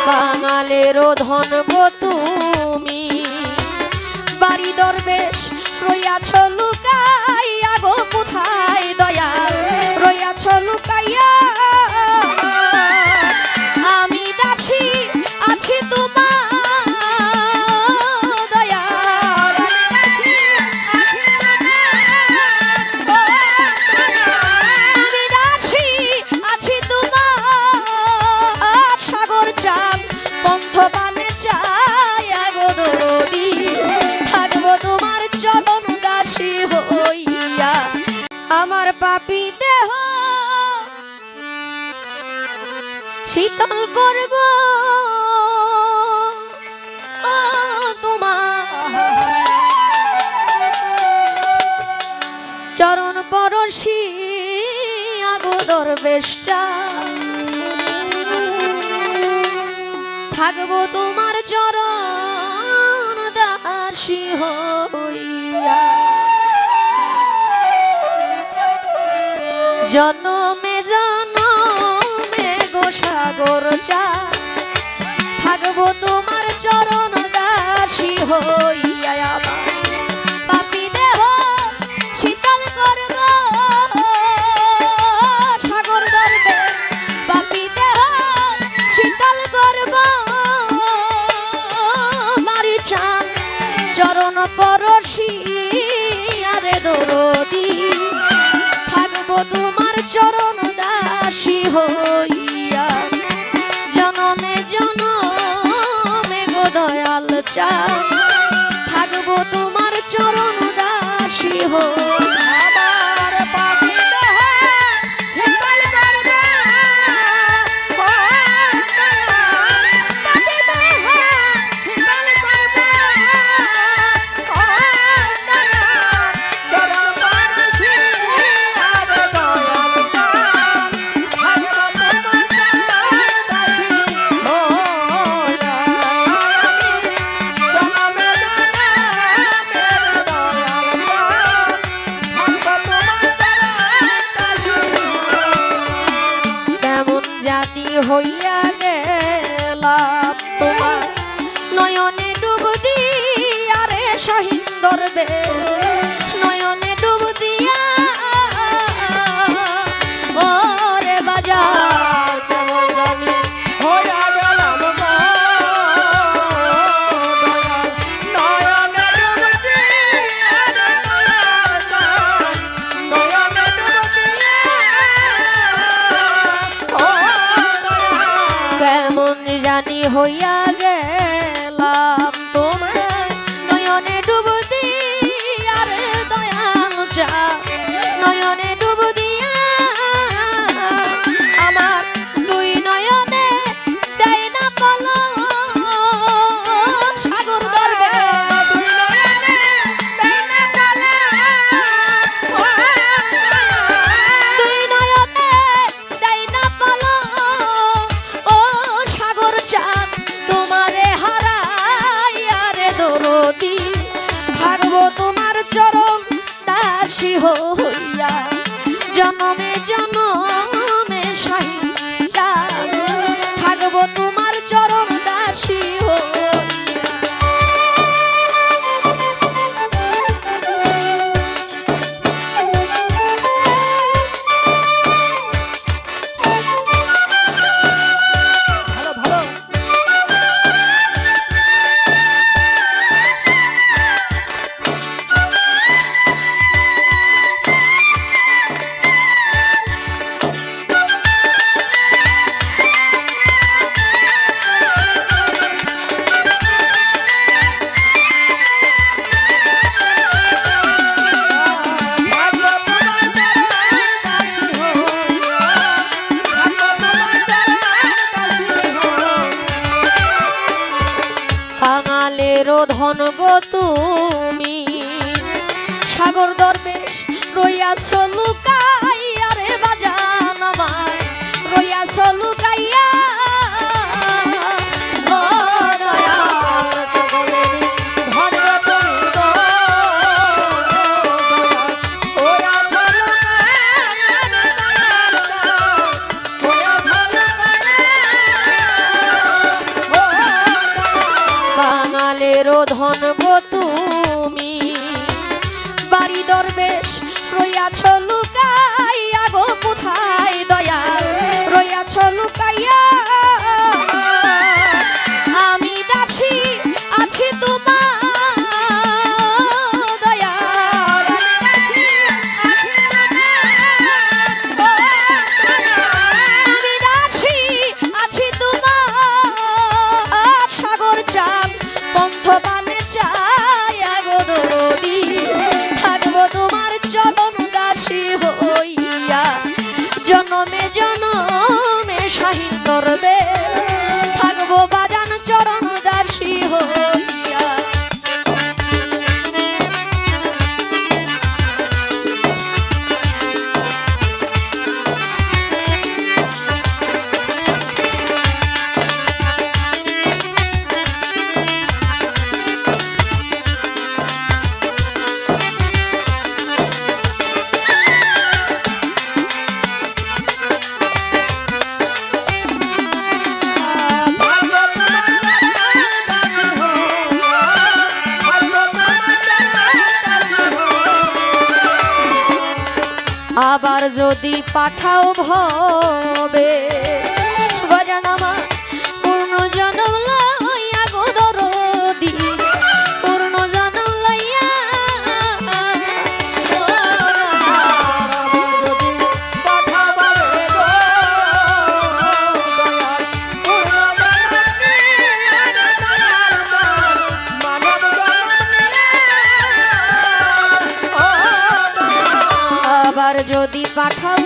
বাঙালেরও ধন গো তুমি, বাড়ি দরবেশ রইয়াছ লুকাইয়া গো, কোথায় দয়াল রইয়াছ লুকাইয়া। আমি দাসী আছি তোমার দয়াল, আমি দাসী আছি তোমার, সাগর চাঁদ পন্থ পানে চাই গো দরদি, থাকবো তোমার চরণ দাসী হইয়া। আমার পাপী দেহ শীতল করব তোমার চরণ পরশি আগো দরবেশ চাই, থাকবো তোমার চরণ দাসী হইয়া। জনমে জনমে গো সাগর চাঁদ, থাকবো তোমার চরণ দাসী হইয়া। আমার পাপী দেহ শীতল করব সাগর দরবেশ, পাপী দেহ শীতল করব বাড়ি চাঁদ চরণ পরশি আরে দরদি, থাকবো তোমার চরণ দাসী হইয়া। জনমে জনমে গো দয়াল চাঁদ, থাকবো তোমার চরণ দাসী হইয়া। হইয়া গেলাম তোমার নয়নে ডুব দিয়া রে শাহিন দরবেশ, নয়নে ডুব দিয়া ওরে বাজার কেমন জানি হইয়া গেলাম নয়নে ডুব দিয়া নয়নে ডুব দিয়া কেমন জানি হইয়া গেলাম তোমার নয়নে ডুব দিয়া রে দয়াল চাঁদ, নয়নে ডুব দিয়া আমার দুই নয়নে দেয় না পলক সাগর দরবেশ, দুই নয়নে দেয় না পলক ও সাগর চাঁদ তোমারে হারাইয়া রে দরদি, থাকবো তোমার চরণ দাসী হইয়া। জনমে জনমে শাহিন চাঁদ, থাকবো তোমার চরণ দাসী হইয়া। বাঙালেরও ধন গো তুমি, সাগর দরবেশ রইয়াছ লুকাইয়া রে বাজান আমার, রইয়াছ লুকাইয়া ও দয়াল ধন গো তুমি কাঙালেরও ধন গো তুমি, বাড়ি দরবেশ রইয়াছ লুকাইয়া গো, কোথায় দয়াল রইয়াছ লুকাইয়া। আমি দাসী আছি তোমার দয়াল, আমি দাসী আছি তোমার, সাগর চাঁদ পন্থ পানে চাই গো দরদি, থাকবো তোমার চরণ দাসী হইয়া, জনমে জনমে শাহীন দরবে, থাকবো বাজান চরণ দাসী হইয়া। আবার যদি পাঠাও ভবে বাজান আমার পূর্ণ জনম লইয়া গো দরদি, পূর্ণ জনম লইয়া। আবার যদি পাঠাও